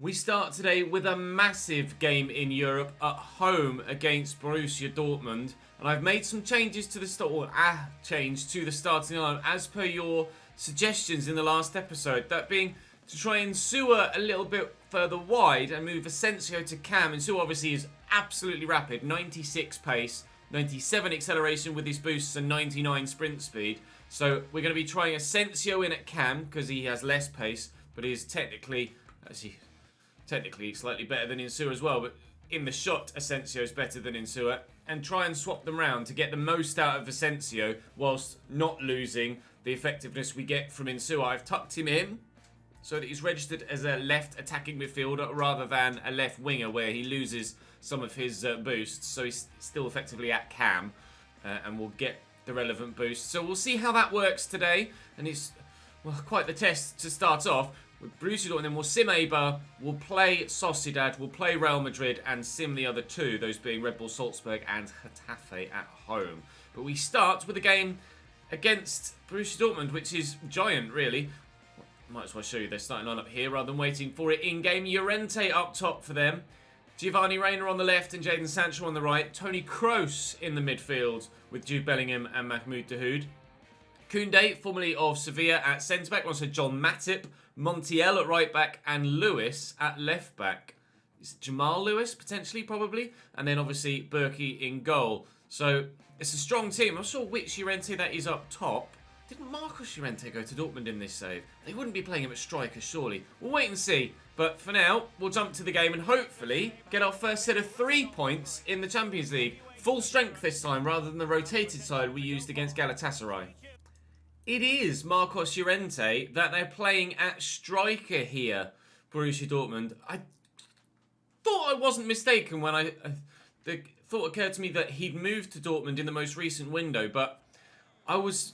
We start today with a massive game in Europe at home against Borussia Dortmund. And I've made some changes to the change to the starting lineup as per your suggestions in the last episode. That being to try and sewer a little bit further wide and move Asensio to Cam. And Sewer obviously is absolutely rapid, 96 pace, 97 acceleration with his boosts and 99 sprint speed. So we're going to be trying Asensio in at Cam because he has less pace, but he is technically slightly better than Insua as well, but in the shot, Asensio is better than Insua. And try and swap them round to get the most out of Asensio whilst not losing the effectiveness we get from Insua. I've tucked him in so that he's registered as a left attacking midfielder rather than a left winger where he loses some of his boosts. So he's still effectively at Cam and will get the relevant boost. So we'll see how that works today. And it's, well, quite the test to start off. With Borussia Dortmund, then we'll sim Eibar, we'll play Sociedad, we'll play Real Madrid and sim the other two, those being Red Bull Salzburg and Getafe at home. But we start with a game against Borussia Dortmund, which is giant, really. Might as well show you their starting lineup here rather than waiting for it in-game. Llorente up top for them. Giovanni Reina on the left and Jadon Sancho on the right. Toni Kroos in the midfield with Jude Bellingham and Mahmoud Dahoud. Koundé, formerly of Sevilla, at centre-back. Also John Matip. Montiel at right back and Lewis at left back. Is it Jamal Lewis, potentially, probably? And then, obviously, Berkey in goal. So, it's a strong team. I'm not sure which Llorente that is up top. Didn't Marcos Llorente go to Dortmund in this save? They wouldn't be playing him at striker, surely. We'll wait and see. But for now, we'll jump to the game and hopefully get our first set of 3 points in the Champions League. Full strength this time, rather than the rotated side we used against Galatasaray. It is Marcos Llorente that they're playing at striker here, Borussia Dortmund. I thought I wasn't mistaken when the thought occurred to me that he'd moved to Dortmund in the most recent window, but I was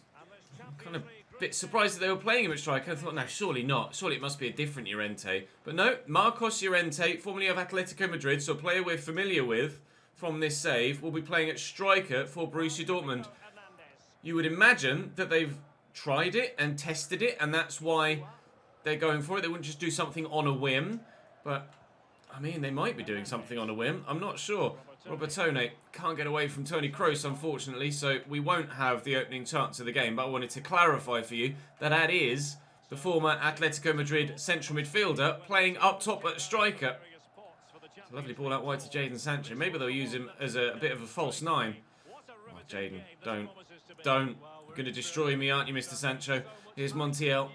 kind of a bit surprised that they were playing him at striker. I thought, no, surely not. Surely it must be a different Llorente. But no, Marcos Llorente, formerly of Atletico Madrid, so a player we're familiar with from this save, will be playing at striker for Borussia Dortmund. You would imagine that they've tried it and tested it, and that's why they're going for it. They wouldn't just do something on a whim, but I mean, they might be doing something on a whim. I'm not sure. Robertone can't get away from Toni Kroos, unfortunately, so we won't have the opening chance of the game, but I wanted to clarify for you that that is the former Atletico Madrid central midfielder playing up top at striker. It's a lovely ball out wide to Jadon Sancho. Maybe they'll use him as a bit of a false nine. Oh, Jadon, don't. You're going to destroy me, aren't you, Mr. Sancho? Here's Montiel.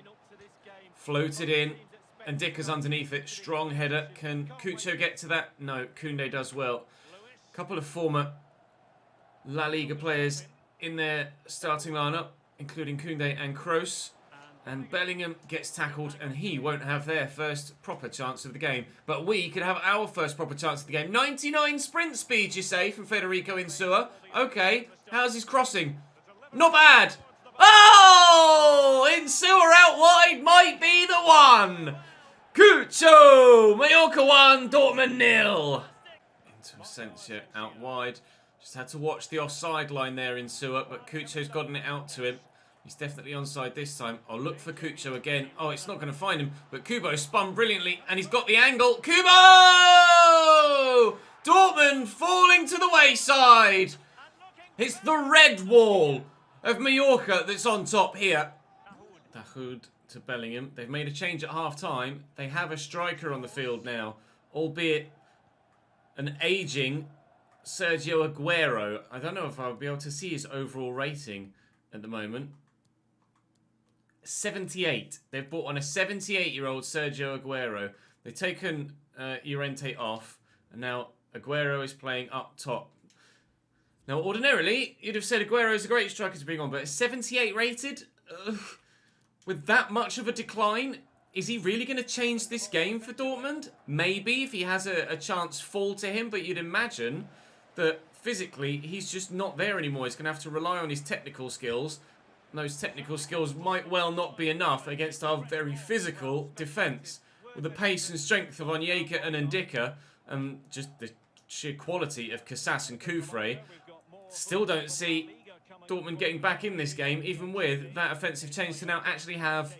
Floated in. And Dicker's underneath it. Strong header. Can Cucho get to that? No, Koundé does well. A couple of former La Liga players in their starting lineup, including Koundé and Kroos. And Bellingham gets tackled, and he won't have their first proper chance of the game. But we could have our first proper chance of the game. 99 sprint speed, you say, from Federico Insua. Okay, how's his crossing? Not bad. Oh! Insua out wide might be the one. Cucho! Mallorca 1, Dortmund 0. Into Asensio out wide. Just had to watch the offside line there, Insua, but Cucho's gotten it out to him. He's definitely onside this time. I'll look for Cucho again. Oh, it's not going to find him, but Kubo spun brilliantly, and he's got the angle. Kubo! Dortmund falling to the wayside. It's the red wall of Mallorca that's on top here. Dahoud to Bellingham. They've made a change at half-time. They have a striker on the field now, albeit an ageing Sergio Aguero. I don't know if I'll be able to see his overall rating at the moment. 78. They've brought on a 78-year-old Sergio Aguero. They've taken Llorente off, and now Aguero is playing up top. Now, ordinarily, you'd have said Aguero is a great striker to bring on, but 78 rated? With that much of a decline, is he really going to change this game for Dortmund? Maybe, if he has a chance fall to him, but you'd imagine that physically, he's just not there anymore. He's going to have to rely on his technical skills. And those technical skills might well not be enough against our very physical defence. With the pace and strength of Onyeka and Ndicka, and just the sheer quality of Casas and Kufre, still don't see Dortmund getting back in this game, even with that offensive change to now actually have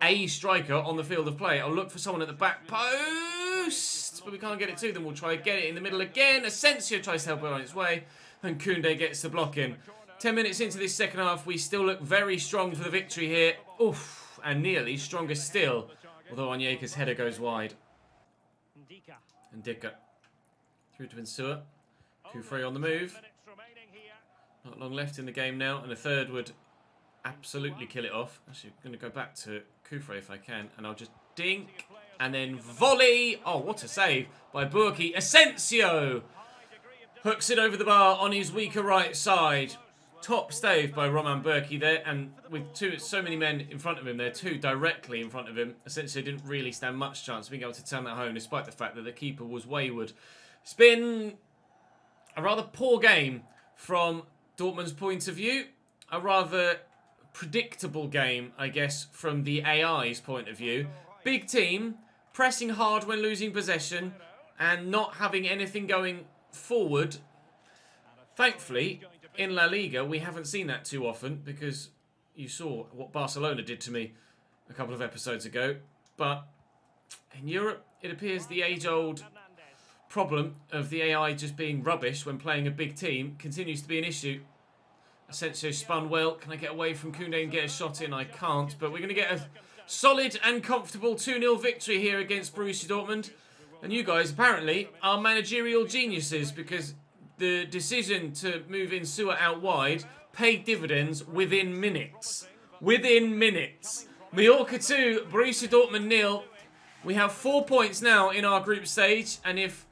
a striker on the field of play. I'll look for someone at the back post, but we can't get it to them. We'll try to get it in the middle again. Asensio tries to help it on its way, and Koundé gets the block in. 10 minutes into this second half, we still look very strong for the victory here. Oof, and nearly stronger still, although Onyeka's header goes wide. And Dika through to Insua. Kufre on the move. Not long left in the game now, and a third would absolutely kill it off. Actually, I'm going to go back to Kufre if I can, and I'll just dink, and then volley. Oh, what a save by Burki. Asensio hooks it over the bar on his weaker right side. Top save by Roman Burki there, and with so many men in front of him there, two directly in front of him, Asensio didn't really stand much chance of being able to turn that home, despite the fact that the keeper was wayward. It's been a rather poor game from Dortmund's point of view. A rather predictable game, I guess, from the AI's point of view. Big team, pressing hard when losing possession, and not having anything going forward. Thankfully, in La Liga, we haven't seen that too often, because you saw what Barcelona did to me a couple of episodes ago. But in Europe, it appears the age-old problem of the AI just being rubbish when playing a big team continues to be an issue. Asensio spun well. Can I get away from Koundé and get a shot in? I can't. But we're going to get a solid and comfortable 2-0 victory here against Borussia Dortmund. And you guys, apparently, are managerial geniuses, because the decision to move Insua out wide paid dividends within minutes. Within minutes. Mallorca 2, Borussia Dortmund 0. We have 4 points now in our group stage, and if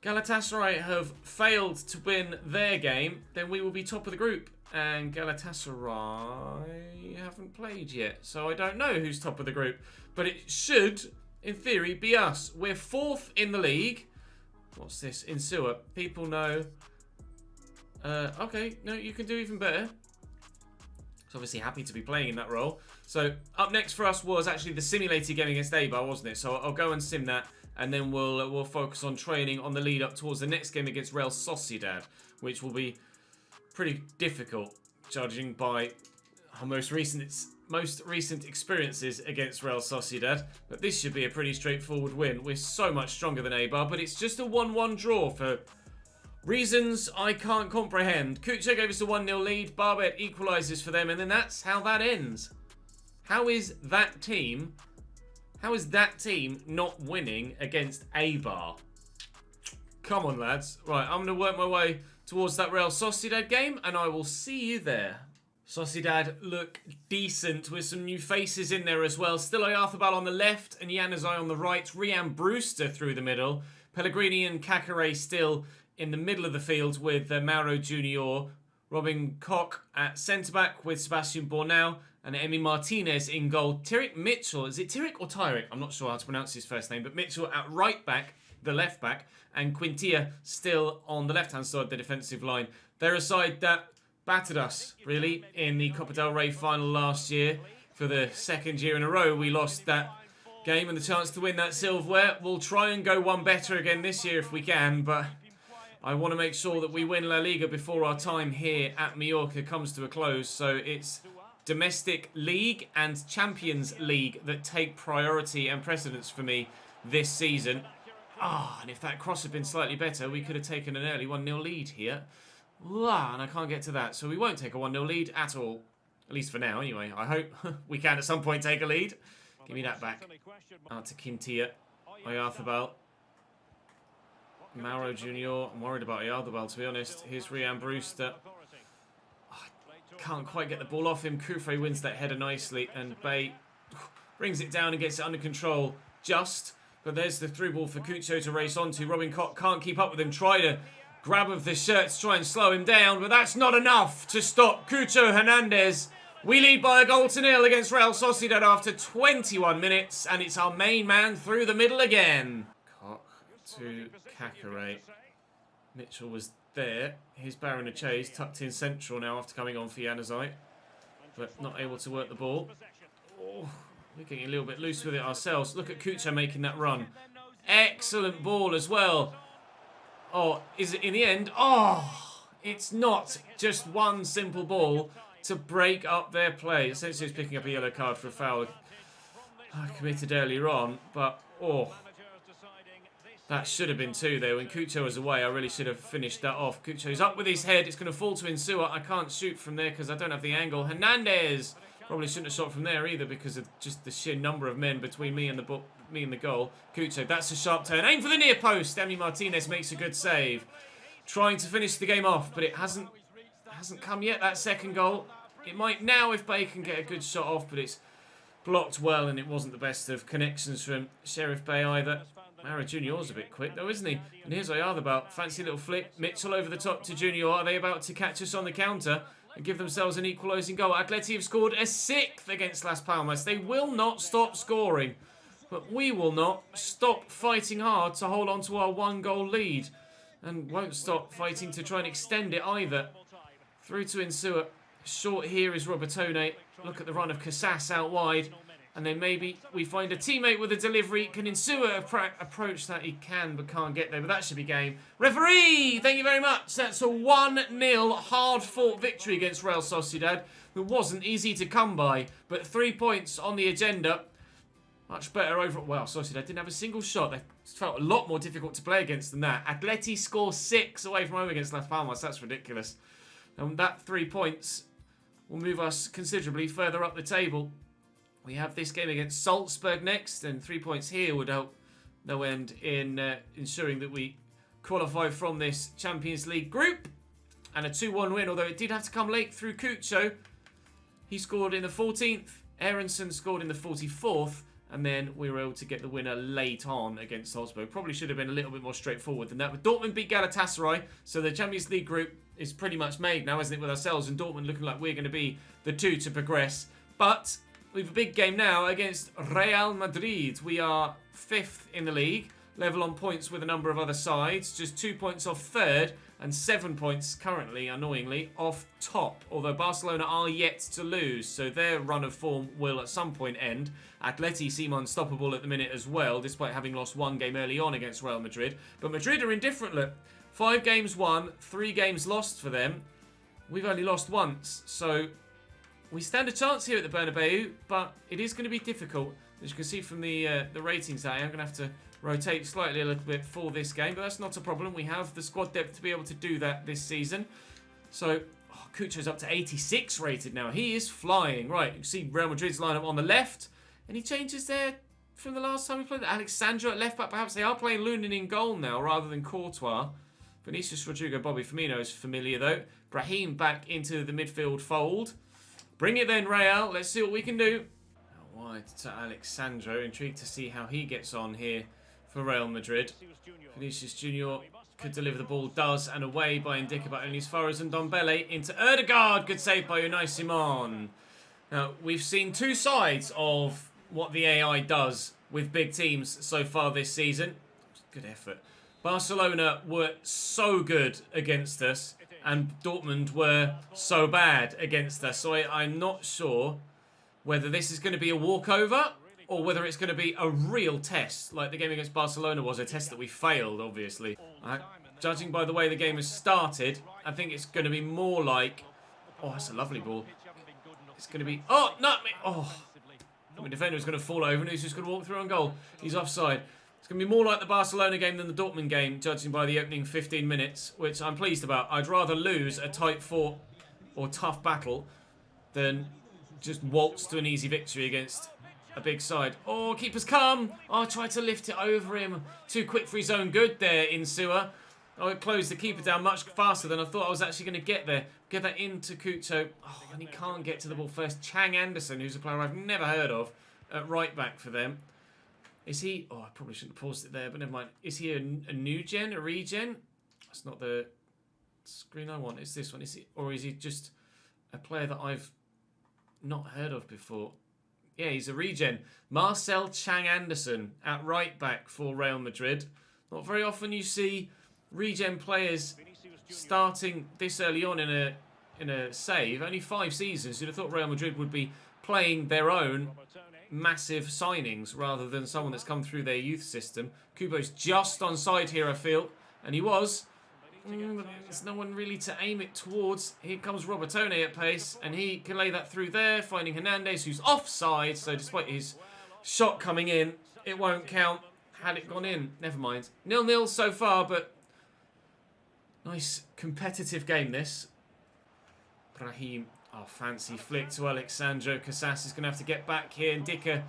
Galatasaray have failed to win their game, then we will be top of the group. And Galatasaray haven't played yet, so I don't know who's top of the group. But it should, in theory, be us. We're 4th in the league. What's this? Insua. People know. Okay, no, you can do even better. He's obviously happy to be playing in that role. So up next for us was actually the simulated game against Eibar, wasn't it? So I'll go and sim that, and then we'll focus on training on the lead up towards the next game against Real Sociedad, which will be pretty difficult, judging by our most recent experiences against Real Sociedad. But this should be a pretty straightforward win. We're so much stronger than Eibar, but it's just a 1-1 draw for reasons I can't comprehend. Kucha gave us a 1-0 lead. Barbet equalises for them, and then that's how that ends. How is that team not winning against Eibar? Come on, lads. Right, I'm going to work my way towards that Real Sociedad game, and I will see you there. Sociedad look decent with some new faces in there as well. Still Oyarthabal on the left and Januzaj on the right. Rian Brewster through the middle. Pellegrini and Kakare still in the middle of the field with Mauro Junior. Robin Koch at centre-back with Sebastian Bornau. And Emi Martinez in goal. Tyrick Mitchell, is it Tyrick or Tyrick? I'm not sure how to pronounce his first name. But Mitchell at right back, the left back. And Quintilla still on the left-hand side of the defensive line. They're a side that battered us, really, in the Copa del Rey final last year. For the second year in a row, we lost that game and the chance to win that silverware. We'll try and go one better again this year if we can, but I want to make sure that we win La Liga before our time here at Mallorca comes to a close. So it's Domestic League and Champions League that take priority and precedence for me this season. And if that cross had been slightly better, we could have taken an early 1-0 lead here. And I can't get to that, so we won't take a 1-0 lead at all. At least for now, anyway. I hope we can at some point take a lead. Give me that back. Out to Quintilla. Oyarthabal. Mauro Junior. I'm worried about Oyarthabal, to be honest. Here's Rian Brewster. Can't quite get the ball off him. Kufre wins that header nicely, and Bay brings it down and gets it under control. But there's the through ball for Cucho to race onto. Robin Koch can't keep up with him. Try to grab of the shirt to try and slow him down, but that's not enough to stop Cucho Hernandez. We lead by a 1-0 against Real Sociedad after 21 minutes, and it's our main man through the middle again. Koch to Kakare. Mitchell was there. Here's Baron Chase, tucked in central now after coming on for Januzaj, but not able to work the ball. We're getting a little bit loose with it ourselves. Look at Kucha making that run. Excellent ball as well. Is it in the end? It's not just one simple ball to break up their play. Essentially, he's picking up a yellow card for a foul. I committed earlier on, but that should have been 2 there. When Cucho was away, I really should have finished that off. Cucho's up with his head. It's going to fall to Insua. I can't shoot from there because I don't have the angle. Hernandez probably shouldn't have shot from there either because of just the sheer number of men between me and the goal. Cucho, that's a sharp turn. Aim for the near post. Emi Martinez makes a good save. Trying to finish the game off, but it hasn't come yet, that second goal. It might now if Bay can get a good shot off, but it's blocked well, and it wasn't the best of connections from Sheriff Bay either. Mara Junior's a bit quick though, isn't he? And here's Ayarthabal. Fancy little flick. Mitchell over the top to Junior. Are they about to catch us on the counter and give themselves an equalising goal? Atleti have scored a 6th against Las Palmas. They will not stop scoring, but we will not stop fighting hard to hold on to our 1-goal lead, and won't stop fighting to try and extend it either. Through to Insua. Short here is Robertone. Look at the run of Casas out wide. And then maybe we find a teammate with a delivery. Can Insua approach that? He can, but can't get there. But that should be game. Referee! Thank you very much. That's a 1-0 hard-fought victory against Real Sociedad. It wasn't easy to come by. But 3 points on the agenda. Much better overall. Well, Sociedad didn't have a single shot. They felt a lot more difficult to play against than that. Atleti score 6 away from home against Las Palmas. That's ridiculous. And that 3 points will move us considerably further up the table. We have this game against Salzburg next, and 3 points here would help no end in ensuring that we qualify from this Champions League group. And a 2-1 win, although it did have to come late through Cucho. He scored in the 14th, Aronson scored in the 44th, and then we were able to get the winner late on against Salzburg. Probably should have been a little bit more straightforward than that. But Dortmund beat Galatasaray, so the Champions League group is pretty much made now, isn't it, with ourselves and Dortmund looking like we're going to be the 2 to progress. But we have a big game now against Real Madrid. We are 5th in the league, level on points with a number of other sides, just 2 points off 3rd and 7 points currently, annoyingly, off top. Although Barcelona are yet to lose, so their run of form will at some point end. Atleti seem unstoppable at the minute as well, despite having lost 1 game early on against Real Madrid. But Madrid are indifferent, look. 5 games won, 3 games lost for them. We've only lost once, so we stand a chance here at the Bernabeu, but it is going to be difficult. As you can see from the ratings, I'm going to have to rotate slightly a little bit for this game, but that's not a problem. We have the squad depth to be able to do that this season. So, Cucho's up to 86 rated now. He is flying. Right, you can see Real Madrid's lineup on the left. Any changes there from the last time we played? Alexandra at left back, perhaps. They are playing Lunin in goal now rather than Courtois. Vinicius, Rodrigo, Bobby Firmino is familiar though. Brahim back into the midfield fold. Bring it then, Real. Let's see what we can do. Wide to Alexandro. Intrigued to see how he gets on here for Real Madrid. Vinicius Junior could deliver the ball. Does, and away by Indica, but only as far as Ndombele into Erdegaard. Good save by Unai Simon. Now, we've seen 2 sides of what the AI does with big teams so far this season. Good effort. Barcelona were so good against us, and Dortmund were so bad against us. So I'm not sure whether this is going to be a walkover or whether it's going to be a real test, like the game against Barcelona was, a test that we failed, obviously. Judging by the way the game has started, I think it's going to be more like... Oh, that's a lovely ball. It's going to be... Oh, not me! Oh, the defender is going to fall over and he's just going to walk through on goal. He's offside. It's going to be more like the Barcelona game than the Dortmund game, judging by the opening 15 minutes, which I'm pleased about. I'd rather lose a tight fought or tough battle than just waltz to an easy victory against a big side. Oh, keeper's come. Oh, I tried to lift it over him. Too quick for his own good there, Insua. Oh, it closed the keeper down much faster than I thought I was actually going to get there. Get that into Cucho. Oh, and he can't get to the ball first. Chang Anderson, who's a player I've never heard of, at right back for them. Is he... Oh, I probably shouldn't have paused it there, but never mind. Is he a new gen, a regen? That's not the screen I want. It's this one. Is he, or is he just a player that I've not heard of before? Yeah, he's a regen. Marcel Chang Anderson at right back for Real Madrid. Not very often you see regen players starting this early on in a save. Only 5 seasons. You'd have thought Real Madrid would be playing their own massive signings rather than someone that's come through their youth system. Kubo's just onside here, I feel. And he was. There's no one really to aim it towards. Here comes Robertone at pace, and he can lay that through there, finding Hernandez, who's offside. So despite his Shot coming in. It won't count. Had it gone in. Never mind. 0-0 so far, but nice competitive game this. Brahim. Oh, fancy flick to Alexandro. Casas is going to have to get back here. And Dicker,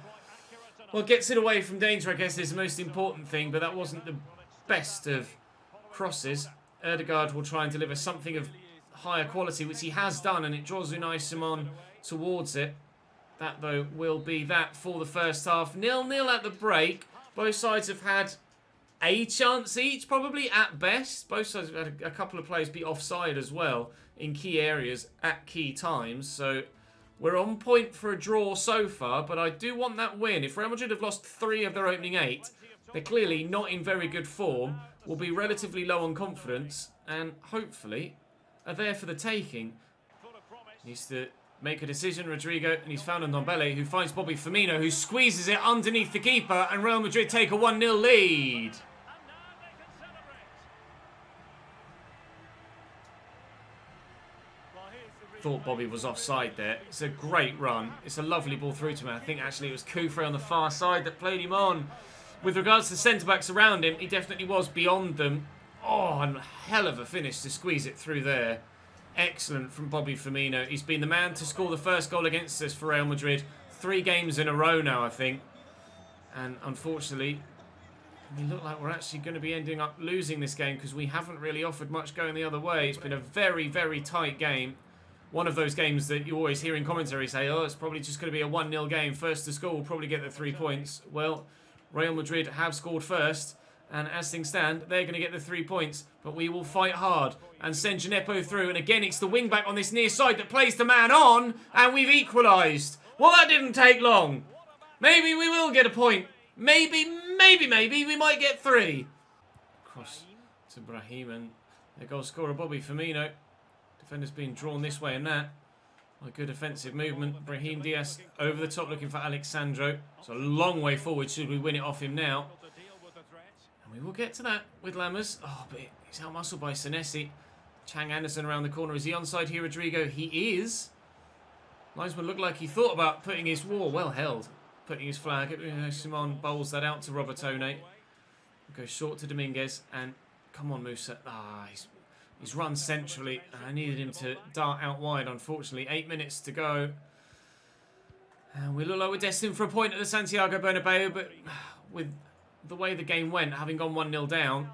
well, gets it away from danger, I guess, is the most important thing. But that wasn't the best of crosses. Erdegaard will try and deliver something of higher quality, which he has done. And it draws Unai Simon towards it. That, though, will be that for the first half. 0-0 at the break. Both sides have had a chance each, probably, at best. Both sides have had a couple of players be offside as well in key areas at key times. So we're on point for a draw so far, but I do want that win. If Real Madrid have lost 3 of their opening 8, they're clearly not in very good form, will be relatively low on confidence, and hopefully are there for the taking. Needs to make a decision, Rodrigo, and he's found Ndombele, who finds Bobby Firmino, who squeezes it underneath the keeper, and Real Madrid take a 1-0 lead. Thought Bobby was offside there. It's a great run. It's a lovely ball through to him. I think actually it was Kufre on the far side that played him on. With regards to the centre-backs around him, he definitely was beyond them. Oh, and a hell of a finish to squeeze it through there. Excellent from Bobby Firmino. He's been the man to score the first goal against us for Real Madrid. 3 games in a row now, I think. And unfortunately, we look like we're actually going to be ending up losing this game because we haven't really offered much going the other way. It's been a very, very tight game. One of those games that you always hear in commentary say, oh, it's probably just going to be a 1-0 game. First to score will probably get the 3 points. Well, Real Madrid have scored first. And as things stand, they're going to get the 3 points. But we will fight hard and send Gneppo through. And again, it's the wing-back on this near side that plays the man on. And we've equalised. Well, that didn't take long. Maybe we will get a point. Maybe we might get 3. Cross to Brahim and the goal scorer, Bobby Firmino. Defenders being drawn this way and that. A good offensive movement. Brahim Diaz over the top looking for Alexandro. It's a long way forward should we win it off him now. And we will get to that with Lammers. Oh, but he's out-muscled by Senesi. Chang Anderson around the corner. Is he onside here, Rodrigo? He is. Linesman looked like he thought about putting his wall. Well held. Putting his flag. Simon bowls that out to Robertone. Goes short to Dominguez. And come on, Musa. He's run centrally. I needed him to dart out wide, unfortunately. 8 minutes to go. And we look like we're destined for a point at the Santiago Bernabeu, but with the way the game went, having gone 1-0 down,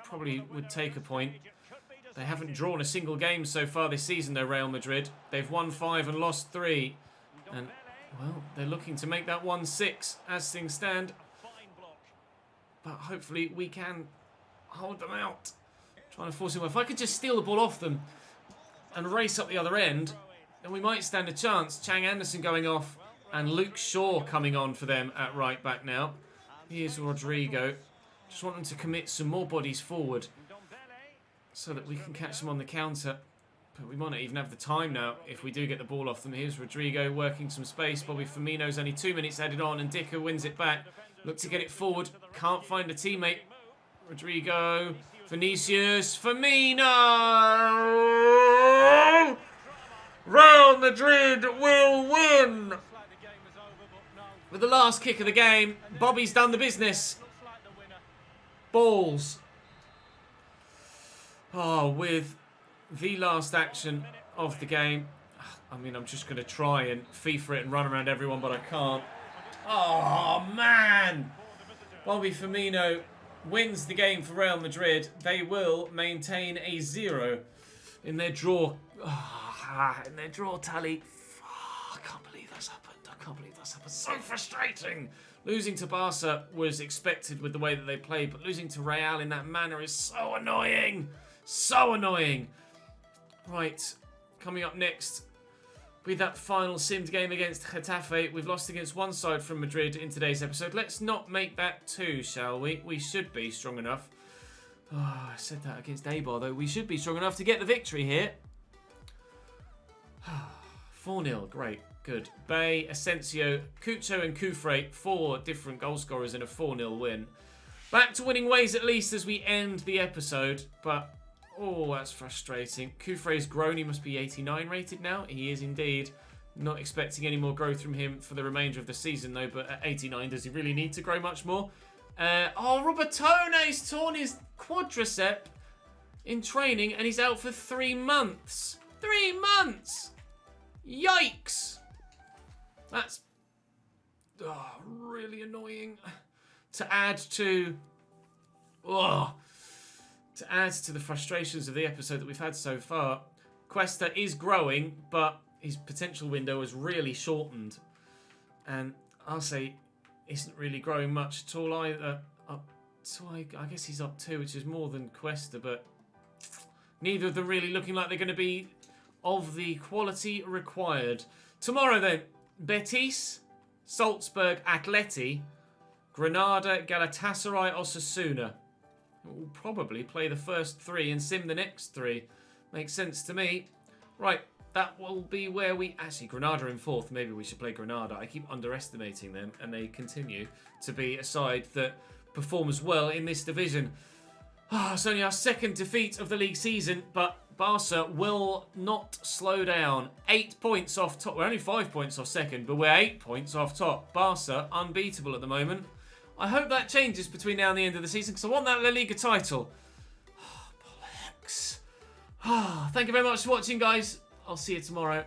probably would take a point. They haven't drawn a single game so far this season, though, Real Madrid. They've won 5 and lost 3. And, well, they're looking to make that 1-6 as things stand. But hopefully we can hold them out. Trying to force him. If I could just steal the ball off them and race up the other end, then we might stand a chance. Chang Anderson going off and Luke Shaw coming on for them at right back now. Here's Rodrigo. Just want them to commit some more bodies forward so that we can catch them on the counter. But we might not even have the time now if we do get the ball off them. Here's Rodrigo working some space. Bobby Firmino's only 2 minutes added on and Dicker wins it back. Look to get it forward. Can't find a teammate. Rodrigo. Vinicius, Firmino! Real Madrid will win! With the last kick of the game, Bobby's done the business. Balls. Oh, with the last action of the game. I mean, I'm just going to try and FIFA it and run around everyone, but I can't. Oh, man! Bobby Firmino wins the game for Real Madrid. They will maintain a 0 in their draw. In their draw tally. I can't believe that's happened. I can't believe that's happened. So frustrating. Losing to Barca was expected with the way that they played, but losing to Real in that manner is so annoying. So annoying. Right, coming up next, with that final simmed game against Getafe. We've lost against one side from Madrid in today's episode. Let's not make that 2, shall we? We should be strong enough. Oh, I said that against Eibar, though. We should be strong enough to get the victory here. 4-0, great, good. Bay, Asensio, Cucho and Kufre, 4 different goal scorers in a 4-0 win. Back to winning ways at least as we end the episode, but oh, that's frustrating. Kufre's grown. He must be 89 rated now. He is indeed. Not expecting any more growth from him for the remainder of the season, though. But at 89, does he really need to grow much more? Robertone's torn his quadricep in training, and he's out for 3 months. 3 months! Yikes! That's really annoying. To add to the frustrations of the episode that we've had so far, Cuesta is growing, but his potential window has really shortened. And I'll say isn't really growing much at all either. I guess he's up 2, which is more than Cuesta, but neither of them really looking like they're going to be of the quality required. Tomorrow then, Betis, Salzburg, Atleti, Granada, Galatasaray, Osasuna. We'll probably play the first 3 and sim the next 3. Makes sense to me. Right, that will be where we... Actually, Granada in 4th. Maybe we should play Granada. I keep underestimating them, and they continue to be a side that performs well in this division. It's only our 2nd defeat of the league season, but Barca will not slow down. 8 points off top. We're only 5 points off 2nd, but we're 8 points off top. Barca, unbeatable at the moment. I hope that changes between now and the end of the season, because I want that La Liga title. Bollocks. Thank you very much for watching, guys. I'll see you tomorrow.